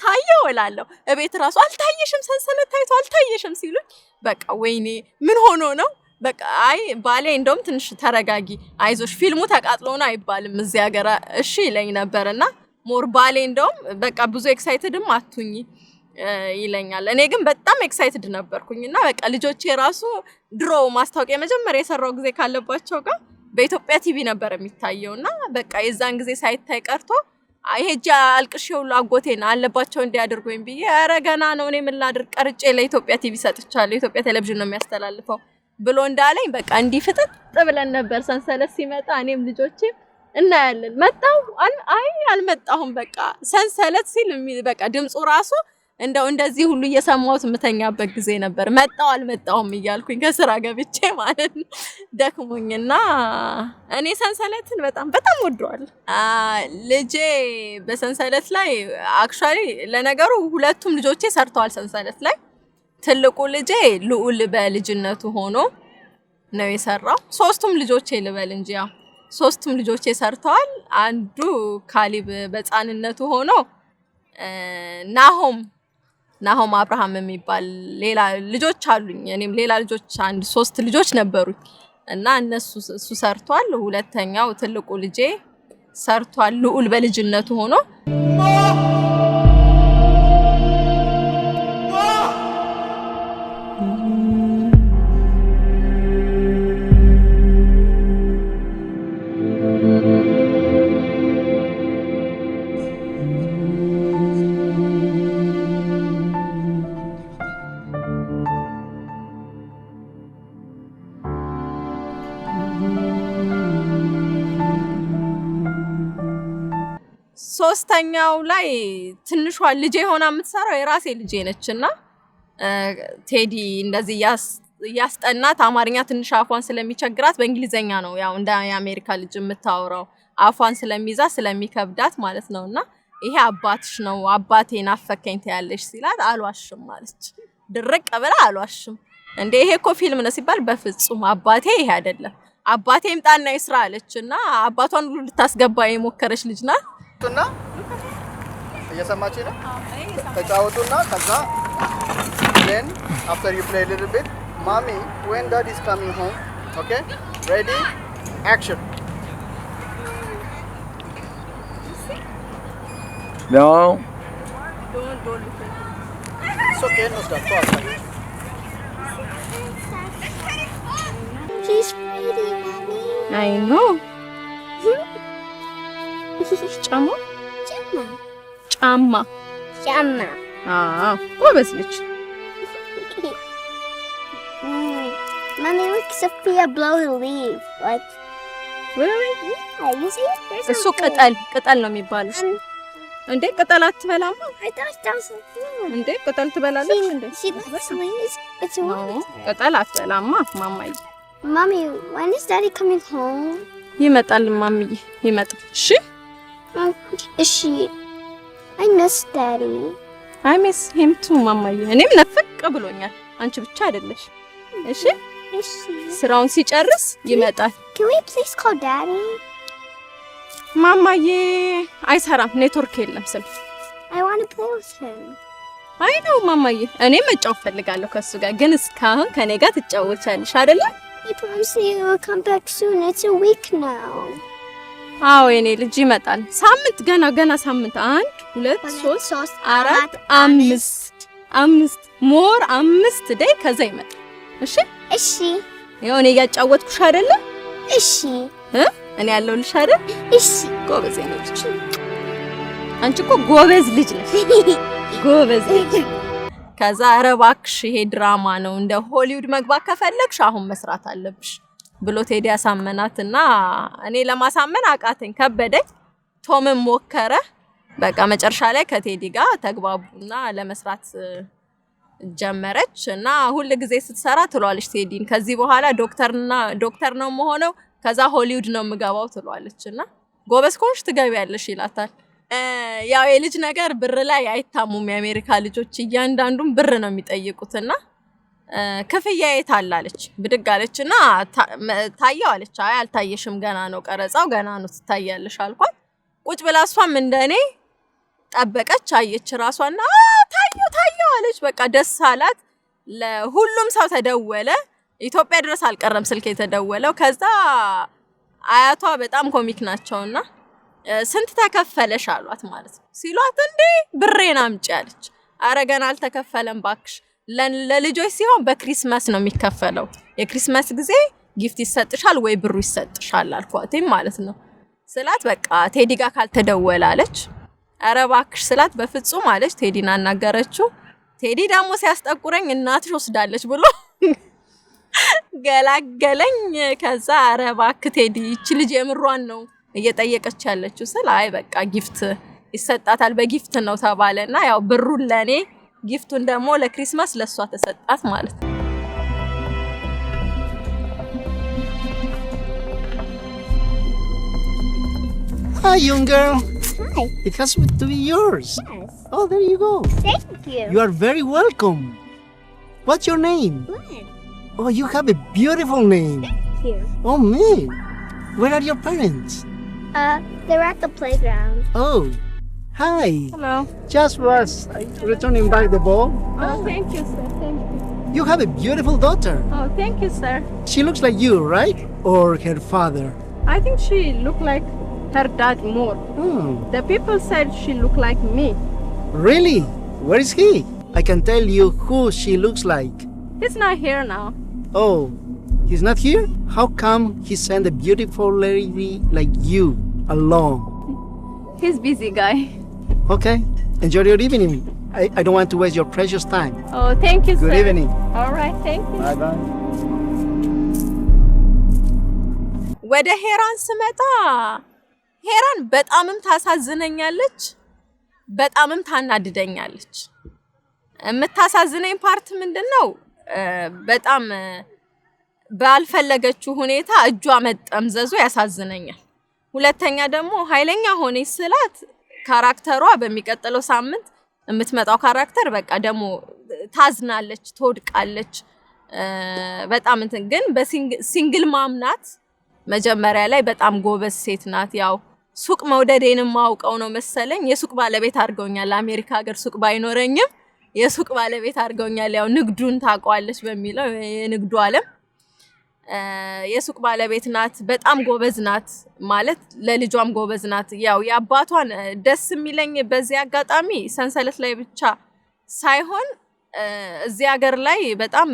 ታየው እላለሁ እቤት ራሱ አልታየሽም ሰንሰለት ታይቶ አልታየሽም ሲሉኝ በቃ ወይኔ ምን ሆኖ ነው በቃ አይ ባሌ እንደውም ትንሽ ተረጋጊ አይዞሽ ፊልሙ ተቃጥሎ ነው አይባልም እዚህ ሀገር እሺ ይለኝ ነበርና ሞር ባሌ እንደውም በቃ ብዙ ኤክሳይትድም አትሁኚ ይለኛል እኔ ግን በጣም ኤክሳይትድ ነበርኩኝና በቃ ልጆቼ ራሱ ድሮ ማስታወቂያ መጀመሪያ የሰራው ጊዜ ካለባቸው ጋር በኢትዮጵያ ቲቪ ነበር የሚታየውና በቃ የዛን ጊዜ ሳይታይ ቀርቶ ሄጄ አልቅሼው አጎቴና አለባቸው እንዲያደርጉኝ ብዬ ኧረ ገና ነው እኔ ምን ላድርግ ቀርጬ ለኢትዮጵያ ቲቪ ሰጥቻለሁ ኢትዮጵያ ቴሌቪዥን ነው የሚያስተላልፈው ብሎ እንዳለኝ በቃ እንዲህ ፍጥጥ ብለን ነበር ሰንሰለት ሲመጣ እኔም ልጆቼም እናያለን መጣው አይ አልመጣሁም በቃ ሰንሰለት ሲል በቃ ድምጹ ራሱ እንደዚህ ሁሉ እየሰማሁት ምተኛበት ጊዜ ነበር መጣው አልመጣሁም እያልኩኝ ከስራ ገብቼ ማለት ደክሞኝና እኔ ሰንሰለትን በጣም ወደዋለሁ ልጄ በሰንሰለት ላይ አክቹአሊ ለነገሩ ሁለቱም ልጆቼ ሰርተዋል ሰንሰለት ላይ ትልቁ ልጄ ልዑል በልጅነቱ ሆኖ ነው የሰራው ሶስቱም ልጆቼ ልበል እንጂ ሶስቱም ልጆቼ ሰርተዋል አንዱ ካሊብ በጻንነቱ ሆኖ ናሆም አብርሃም የሚባል ሌላ ልጆች አሉኝ እኔም ሌላ ልጆች አንድ 3 ልጆች ነበሩኝ እና እሱ ሰርቷል ሁለተኛው ትልቁ ልጄ ሰርቷል ልዑል በልጅነቱ ሆኖ ሶስተኛው ላይ ትንሿ ልጄ ሆና የምትሰራው የራሴ ልጄ ነችና ቴዲ እንደዚህ ያስጠናት አማርኛ ትንሽ አፏን ስለሚቸግራት በእንግሊዘኛ ነው ያው እንደ የአሜሪካ ልጅ የምታወራው አፏን ስለሚይዛ ስለሚከብዳት ማለት ነውና ይሄ አባትሽ ነው አባቴ ናፈከኝ ታያለሽ ሲላት አልዋሽም ማለች ድርቅ ብላ አልዋሽም እንዴ ይሄ እኮ ፊልም ነው ሲባል በፍጹም አባቴ ይሄ አይደለም አባቴ ይምጣና ይስራ አለችና አባቷን ሁሉ ልታስገባ የሞከረች ልጅ ናት እና እየሰማች ነው ተጫወቱና ከዛ then after you play a little bit mommy when dad is coming home okay ready action no don't it's okay no stop he's pretty mommy I know ጫማ ጎበዝ ልጅ Mommy, look, Sophia blow the leaf. Like, really? Yeah, you see? There's እሱ ቅጠል ነው የሚባለው እንዴ ቅጠል አትበላማ I thought that was a flower. እንዴ ቅጠል ትበላለች እንዴ She likes leaves. It's one. ቅጠል አትበላማ ማማዬ Mommy, when is Daddy coming home? ይመጣል ማሚዬ ይመጣል እሺ Is she? I miss Daddy. I miss him too ማማዬ እኔም ነፍቅ ብሎኛል አንቺ ብቻ አይደለሽ እሺ Is she? ስራውን ሲጨርስ ይመጣል Can we please call Daddy? ማማዬ አይሰራም ኔትወርክ የለም ስልክ I want to play with him. አይ ነው ማማዬ እኔ መጫወት ፈልጋለሁ ከሱ ጋር ግን እስካሁን ከኔ ጋር ትጫወቻለሽ አይደለ He promised he will come back soon. It's a week now. አዎ የኔ ልጅ ይመጣል ሳምንት ገና ሳምንት 1 2 3 4 5 ሞር 5 ዴይ ከዛ ይመጣል እሺ እሺ ይሁን እያጫወትኩሽ አይደለ እሺ እኔ ያለሁልሽ አይደል እሺ ጎበዝ ነሽ አንቺ እኮ ጎበዝ ልጅ ነሽ ጎበዝ ልጅ። ከዛ ኧረ እባክሽ ይሄ ድራማ ነው እንደ ሆሊውድ መግባት ከፈለግሽ አሁን መስራት አለብሽ ብሎ ቴዲ ያሳመናትና እኔ ለማሳመን አቃተኝ ከበደኝ። ቶምም ሞከረ። በቃ መጨረሻ ላይ ከቴዲ ጋር ተግባቡና ለመስራት ጀመረች እና ሁሉ ጊዜ ስትሰራ ትሏለች ቴዲን ከዚህ በኋላ ዶክተር ነው መሆነው ከዛ ሆሊውድ ነው የምገባው ትሏለችና ጎበዝ ኮንሽ ትገቢያለሽ ይላታል። ያው የልጅ ነገር ብር ላይ አይታሙም የአሜሪካ ልጆች እያንዳንዱን ብር ነው የሚጠይቁትና ክፍያ የታላለች ብድግ አለችና ታየው አለች። አይ አልታየሽም ገና ነው ቀረጻው ገና ነው ትታያለሽ አልኳት። ቁጭ ብላ እሷም እንደኔ ጠበቀች አየች ራሷና ታየው አለች። በቃ ደስ አላት። ለሁሉም ሰው ተደወለ። ኢትዮጵያ ድረስ አልቀረም ስልክ የተደወለው። ከዛ አያቷ በጣም ኮሚክ ናቸውና ስንት ተከፈለሽ አሏት ማለት ነው። ሲሏት እንዴ ብሬን አምጪ አለች። አረ ገና አልተከፈለም ባክሽ ለልጆች ሲሆን በክሪስማስ ነው የሚከፈለው የክሪስማስ ጊዜ ጊፍት ይሰጥሻል ወይ ብሩ ይሰጥሻል አልኳት ማለት ነው። ስላት በቃ ቴዲ ጋር ካልተደወለ አለች። አረ ባክሽ ስላት በፍጹም አለች። ቴዲን አናገረችው። ቴዲ ደግሞ ሲያስጠቁረኝ እናትሽ ወስዳለች ብሎ ገላገለኝ። ከዛ አረ ባክ ቴዲ እቺ ልጅ የምሯን ነው እየጠየቀች ያለችው ስለ አይ በቃ ጊፍት ይሰጣታል በጊፍት ነው ተባለና ያው ብሩን ለኔ ጊፍቱን ደግሞ ለክሪስማስ ለሷ ተሰጣት ማለት ነው። Hi, young girl. Hi. It has to be yours. Yes. Oh, there you go. Thank you. You are very welcome. What's your name? Good. Oh, you have a beautiful name. Thank you. Oh, man. Where are your parents? They're at the playground. Oh, hi. Hello. Just was returning back the ball. Oh, thank you, sir. Thank you. You have a beautiful daughter. Oh, thank you, sir. She looks like you, right? Or her father? I think she looked like her dad more. The people said she looked like me. Really? Where is he? I can tell you who she looks like. He's not here now. Oh, he's not here? How come he sent a beautiful lady like you along? He's busy guy. Okay, enjoy your evening. I don't want to waste your precious time. Oh, thank you, Good sir. evening. All right, thank you. Bye-bye. ወደ ሄራን ስመጣ ሄራን በጣምም ታሳዝነኛለች በጣምም ታናድደኛለች። የምታሳዝነኝ ፓርት ምንድነው? በጣም ባልፈለገችው ሁኔታ እጇ መጠምዘዙ ያሳዝነኛል። ሁለተኛ ደግሞ ኃይለኛ ሆነች ስላት ካራክተሯ በሚቀጥለው ሳምንት የምትመጣው ካራክተር በቃ ደግሞ ታዝናለች ትወድቃለች። በጣም እንትን ግን በሲንግል ማምናት መጀመሪያ ላይ በጣም ጎበዝ ሴት ናት። ያው ሱቅ መውደዴንም ማውቀው ነው መሰለኝ የሱቅ ባለቤት አድርገውኛል። አሜሪካ ሀገር ሱቅ ባይኖረኝም የሱቅ ባለቤት አድርገውኛል። ያው ንግዱን ታቋለች በሚለው የንግዱ ዓለም የሱቅ ባለቤት ናት። በጣም ጎበዝ ናት ማለት ለልጇም ጎበዝ ናት። ያው የአባቷን ደስ የሚለኝ በዚህ አጋጣሚ ሰንሰለት ላይ ብቻ ሳይሆን እዚህ ሀገር ላይ በጣም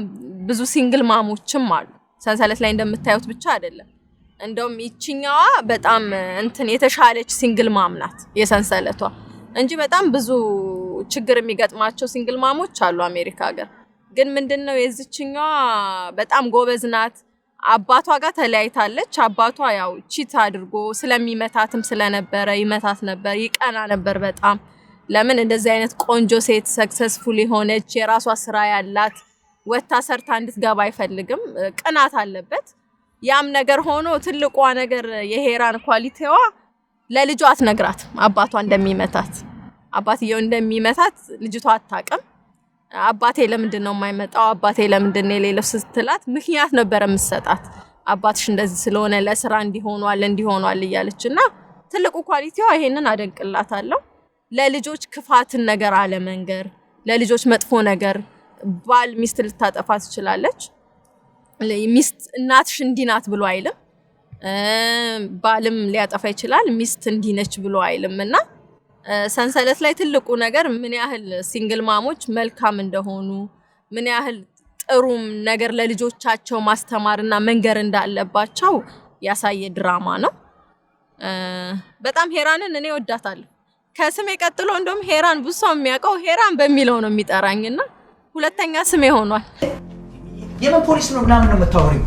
ብዙ ሲንግል ማሞችም አሉ። ሰንሰለት ላይ እንደምታዩት ብቻ አይደለም። እንደውም ይችኛዋ በጣም እንትን የተሻለች ሲንግል ማም ናት የሰንሰለቷ እንጂ በጣም ብዙ ችግር የሚገጥማቸው ሲንግል ማሞች አሉ አሜሪካ ሀገር። ግን ምንድነው የዚችኛዋ በጣም ጎበዝ ናት። አባቷ ጋር ተለያይታለች። አባቷ ያው ቺት አድርጎ ስለሚመታትም ስለነበረ ይመታት ነበር፣ ይቀና ነበር በጣም። ለምን እንደዚህ አይነት ቆንጆ ሴት ሰክሰስፉል የሆነች የራሷ ስራ ያላት ወታ ሰርታ እንድትገባ አይፈልግም፣ ቅናት አለበት። ያም ነገር ሆኖ ትልቋ ነገር የሄራን ኳሊቲዋ ለልጇ አትነግራት አባቷ እንደሚመታት። አባትየው እንደሚመታት ልጅቷ አታውቅም። አባቴ ለምንድን ነው የማይመጣው? አባቴ ለምንድን ነው የሌለው ስትላት ምክንያት ነበር የምትሰጣት። አባትሽ እንደዚህ ስለሆነ ለስራ እንዲሆኗል እያለችና ትልቁ ኳሊቲዋ ይሄንን አደንቅላታለሁ። ለልጆች ክፋትን ነገር አለመንገር፣ ለልጆች መጥፎ ነገር ባል ሚስት ልታጠፋ ትችላለች። ሚስት እናትሽ እንዲናት ብሎ አይልም። ባልም ሊያጠፋ ይችላል። ሚስት እንዲነች ብሎ አይልምና ሰንሰለት ላይ ትልቁ ነገር ምን ያህል ሲንግል ማሞች መልካም እንደሆኑ ምን ያህል ጥሩም ነገር ለልጆቻቸው ማስተማርና መንገር እንዳለባቸው ያሳየ ድራማ ነው። በጣም ሄራንን እኔ ወዳታለሁ። ከስሜ ቀጥሎ እንደውም ሄራን ብዙ ሰው የሚያውቀው ሄራን በሚለው ነው የሚጠራኝና ሁለተኛ ስሜ ሆኗል። የምን ፖሊስ ነው ምናምን ነው የምታወሪው?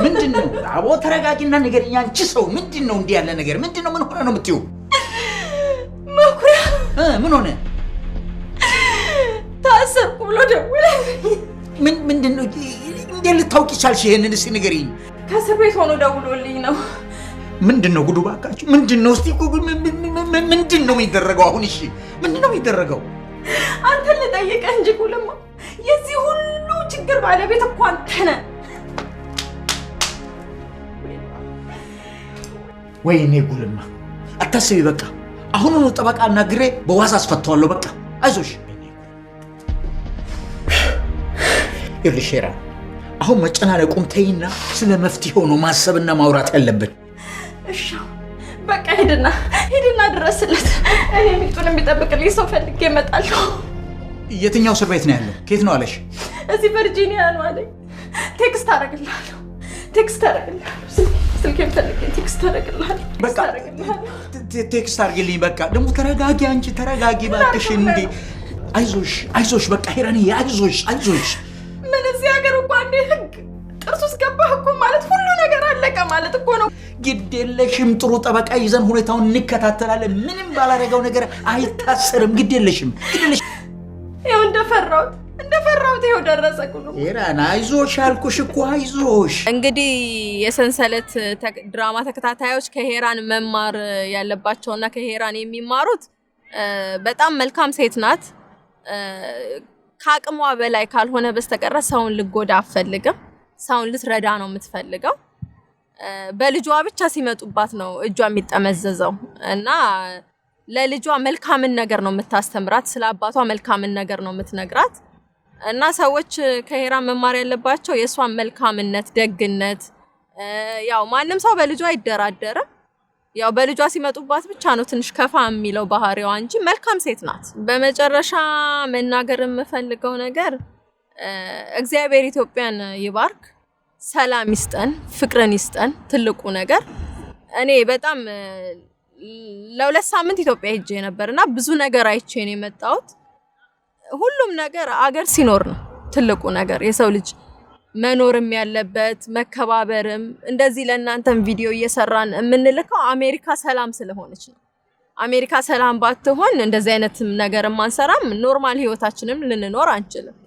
ምንድነው? አቦ ተረጋጊና ንገሪኝ። አንቺ ሰው ምንድነው እንዲህ ያለ ነገር? ምንድነው? ምን ሆነ ነው የምትይው? መኩሪያ ምን ሆነ? ታሰርኩ ብሎ ደወለልኝ። ምንድነው? እንዴት ልታውቂ ቻልሽ? ይሄንን እስቲ ንገሪኝ። ከእስር ቤት ሆኖ ደውሎልኝ ነው። ምንድነው ጉዱ? ባካችሁ ምንድነው? እስቲ ምንድነው የሚደረገው አሁን? እሺ ምንድነው የሚደረገው? አንተን ልጠይቅህ እንጂ ጉልማ፣ የዚህ ሁሉ ችግር ባለቤት እኮ አንተ ነህ። ወይኔ ጉልማ፣ አታስቢ። በቃ አሁኑኑ ጠበቃ አናግሬ በዋስ አስፈታዋለሁ። በቃ አይዞሽ። ይኸውልሽ ሄራን፣ አሁን መጨናነቁም ተይና ስለ መፍትሄው ነው ማሰብና ማውራት ያለብን። እሺ በቃ ሂድና ድረስለት። እኔ ሚጡን የሚጠብቅልኝ ሰው ፈልጌ እመጣለሁ። የትኛው እስር ቤት ነው ያለው? ከየት ነው አለሽ? እዚህ ቨርጂኒያ ነው አለኝ። ቴክስት አደርግልሃለሁ። ስልኬን ፈልጌ ቴክስት አደርግልሃለሁ። በቃ ቴክስት አድርጊልኝ። በቃ ደግሞ ተረጋጊ፣ አንቺ ተረጋጊ እባክሽ። እንዴ አይዞሽ በቃ ሄራንዬ፣ አይዞሽ። ምን እዚህ ሀገር እኮ አንዴ ህግ ጥርስ ውስጥ ገባህ እኮ ማለት ሁሉ ነገር አለቀ ማለት እኮ ነው። ግድ የለሽም፣ ጥሩ ጠበቃ ይዘን ሁኔታውን እንከታተላለን። ምንም ባላረገው ነገር አይታሰርም። ግድ የለሽም። ይኸው እንደፈራሁት ይኸው ደረሰ ሁሉ። ሄራን አይዞሽ አልኩሽ እኮ አይዞሽ። እንግዲህ የሰንሰለት ድራማ ተከታታዮች ከሄራን መማር ያለባቸውና ከሄራን የሚማሩት በጣም መልካም ሴት ናት። ከአቅሟ በላይ ካልሆነ በስተቀር ሰውን ልጎዳ አትፈልግም። ሰውን ልትረዳ ነው የምትፈልገው። በልጇ ብቻ ሲመጡባት ነው እጇ የሚጠመዘዘው እና ለልጇ መልካምን ነገር ነው የምታስተምራት። ስለ አባቷ መልካምን ነገር ነው የምትነግራት እና ሰዎች ከሄራን መማር ያለባቸው የሷን መልካምነት፣ ደግነት። ያው ማንም ሰው በልጇ አይደራደርም። ያው በልጇ ሲመጡባት ብቻ ነው ትንሽ ከፋ የሚለው ባህሪዋ እንጂ መልካም ሴት ናት። በመጨረሻ መናገር የምፈልገው ነገር እግዚአብሔር ኢትዮጵያን ይባርክ፣ ሰላም ይስጠን፣ ፍቅርን ይስጠን። ትልቁ ነገር እኔ በጣም ለሁለት ሳምንት ኢትዮጵያ ሄጄ ነበርና ብዙ ነገር አይቼ ነው የመጣሁት። ሁሉም ነገር አገር ሲኖር ነው ትልቁ ነገር የሰው ልጅ መኖርም ያለበት መከባበርም። እንደዚህ ለእናንተም ቪዲዮ እየሰራን የምንልከው አሜሪካ ሰላም ስለሆነች ነው። አሜሪካ ሰላም ባትሆን እንደዚህ አይነት ነገር ማንሰራም፣ ኖርማል ህይወታችንም ልንኖር አንችልም።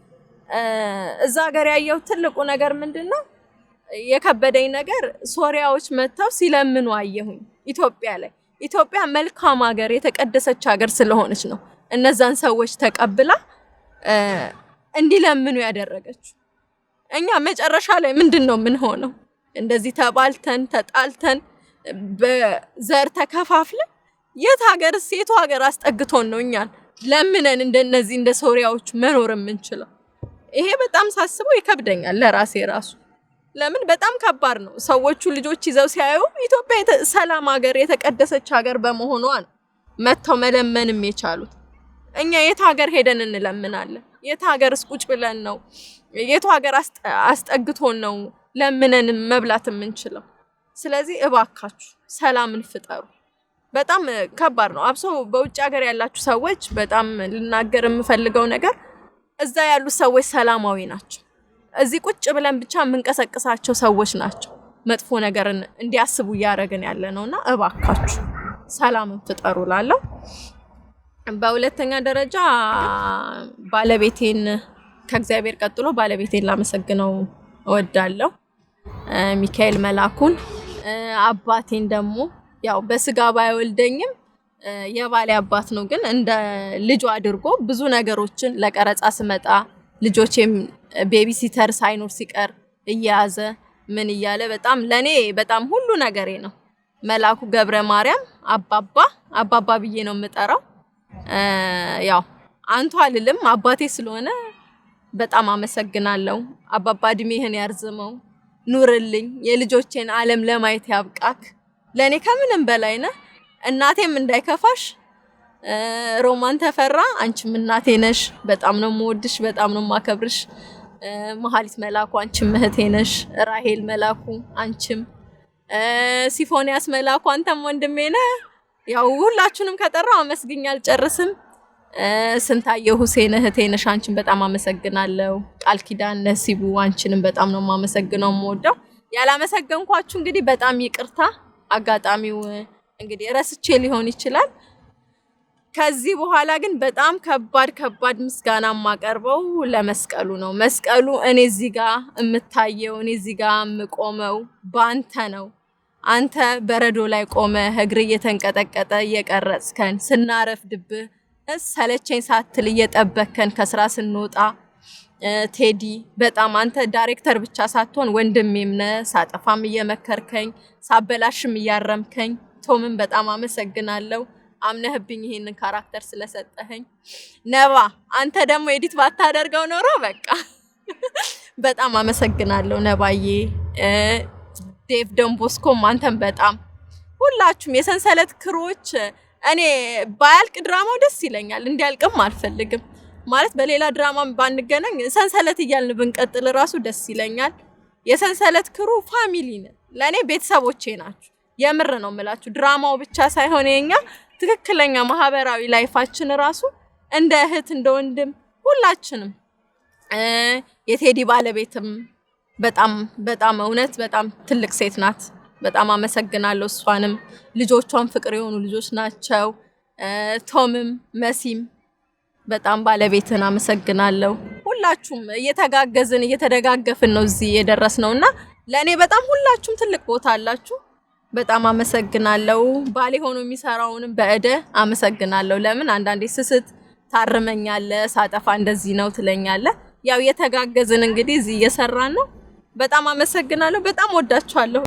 እዛ ሀገር ያየው ትልቁ ነገር ምንድነው? የከበደኝ ነገር ሶሪያዎች መተው ሲለምኑ አየሁኝ ኢትዮጵያ ላይ። ኢትዮጵያ መልካም ሀገር፣ የተቀደሰች ሀገር ስለሆነች ነው እነዛን ሰዎች ተቀብላ እንዲለምኑ ያደረገችው። እኛ መጨረሻ ላይ ምንድነው ምን ሆነው? እንደዚህ ተባልተን ተጣልተን በዘር ተከፋፍለን የት ሀገር አስጠግቶን ነው እኛን ለምነን እንደነዚህ እንደ ሶሪያዎች መኖር የምንችለው? ይሄ በጣም ሳስበው ይከብደኛል ለራሴ ራሱ። ለምን በጣም ከባድ ነው። ሰዎቹ ልጆች ይዘው ሲያዩ ኢትዮጵያ ሰላም ሀገር፣ የተቀደሰች ሀገር በመሆኗ ነው መተው መለመንም የቻሉት። እኛ የት ሀገር ሄደን እንለምናለን? የት ሀገርስ ቁጭ ብለን ነው? የት ሀገር አስጠግቶን ነው ለምነን መብላት የምንችለው? ስለዚህ እባካችሁ ሰላምን ፍጠሩ። በጣም ከባድ ነው። አብሶ በውጭ ሀገር ያላችሁ ሰዎች በጣም ልናገር የምፈልገው ነገር እዛ ያሉ ሰዎች ሰላማዊ ናቸው። እዚህ ቁጭ ብለን ብቻ የምንቀሰቅሳቸው ሰዎች ናቸው መጥፎ ነገርን እንዲያስቡ እያደረግን ያለ ነውና እባካችሁ ሰላምን ፍጠሩ ላለው። በሁለተኛ ደረጃ ባለቤቴን ከእግዚአብሔር ቀጥሎ ባለቤቴን ላመሰግነው እወዳለሁ፣ ሚካኤል መላኩን። አባቴን ደግሞ ያው በስጋ ባይወልደኝም የባሌ አባት ነው፣ ግን እንደ ልጅ አድርጎ ብዙ ነገሮችን ለቀረጻ ስመጣ ልጆቼም ቤቢ ሲተር ሳይኖር ሲቀር እያያዘ ምን እያለ በጣም ለኔ በጣም ሁሉ ነገሬ ነው። መላኩ ገብረ ማርያም አባባ ብዬ ነው የምጠራው። ያው አንቱ አልልም፣ አባቴ ስለሆነ በጣም አመሰግናለሁ። አባባ እድሜህን ያርዝመው፣ ኑርልኝ፣ የልጆቼን ዓለም ለማየት ያብቃክ። ለኔ ከምንም በላይ ነህ። እናቴም እንዳይከፋሽ። ሮማን ተፈራ አንቺም እናቴ ነሽ። በጣም ነው የምወድሽ፣ በጣም ነው የማከብርሽ። መሀሊት መላኩ አንቺም እህቴ ነሽ። ራሄል መላኩ አንቺም፣ ሲፎንያስ መላኩ አንተም ወንድሜ ነህ። ያው ሁላችሁንም ከጠራው አመስግኛ አልጨርስም። ስንታየው ሁሴን እህቴ ነሽ፣ አንቺን በጣም አመሰግናለሁ። ቃል ኪዳን ነሲቡ አንቺንም በጣም ነው ማመሰግነው የምወደው። ያላመሰገንኳችሁ እንግዲህ በጣም ይቅርታ። አጋጣሚው እንግዲህ ረስቼ ሊሆን ይችላል። ከዚህ በኋላ ግን በጣም ከባድ ምስጋና ማቀርበው ለመስቀሉ ነው። መስቀሉ እኔ እዚህ ጋር የምታየው እኔ እዚህ ጋር የምቆመው ባንተ ነው። አንተ በረዶ ላይ ቆመ እግር እየተንቀጠቀጠ እየቀረጽከን ስናረፍድብህ ሰለቸኝ ሳትል እየጠበከን ከስራ ስንወጣ ቴዲ በጣም አንተ ዳይሬክተር ብቻ ሳትሆን ወንድሜም ነህ። ሳጠፋም እየመከርከኝ ሳበላሽም እያረምከኝ ቶምን በጣም አመሰግናለሁ። አምነህብኝ ይሄንን ካራክተር ስለሰጠኸኝ። ነባ አንተ ደግሞ ኤዲት ባታደርገው ኖሮ በቃ በጣም አመሰግናለሁ ነባዬ። ዴቭ ደምቦስኮም አንተም በጣም ሁላችሁም የሰንሰለት ክሮች እኔ ባያልቅ ድራማው ደስ ይለኛል፣ እንዲያልቅም አልፈልግም። ማለት በሌላ ድራማ ባንገናኝ ሰንሰለት እያልን ብንቀጥል ራሱ ደስ ይለኛል። የሰንሰለት ክሩ ፋሚሊ ነን፣ ለኔ ቤተሰቦቼ ናችሁ። የምር ነው የምላችሁ። ድራማው ብቻ ሳይሆን የኛ ትክክለኛ ማህበራዊ ላይፋችን ራሱ እንደ እህት እንደ ወንድም ሁላችንም። የቴዲ ባለቤትም በጣም እውነት በጣም ትልቅ ሴት ናት። በጣም አመሰግናለሁ እሷንም። ልጆቿን ፍቅር የሆኑ ልጆች ናቸው። ቶምም መሲም በጣም ባለቤትን አመሰግናለሁ። ሁላችሁም እየተጋገዝን እየተደጋገፍን ነው እዚህ የደረስነውና ለኔ በጣም ሁላችሁም ትልቅ ቦታ አላችሁ። በጣም አመሰግናለሁ። ባሌ ሆኖ የሚሰራውንም በእደ አመሰግናለሁ። ለምን አንዳንዴ ስስት ታርመኛለህ፣ ሳጠፋ እንደዚህ ነው ትለኛለህ። ያው የተጋገዝን እንግዲህ እዚህ እየሰራን ነው። በጣም አመሰግናለሁ። በጣም ወዳችኋለሁ።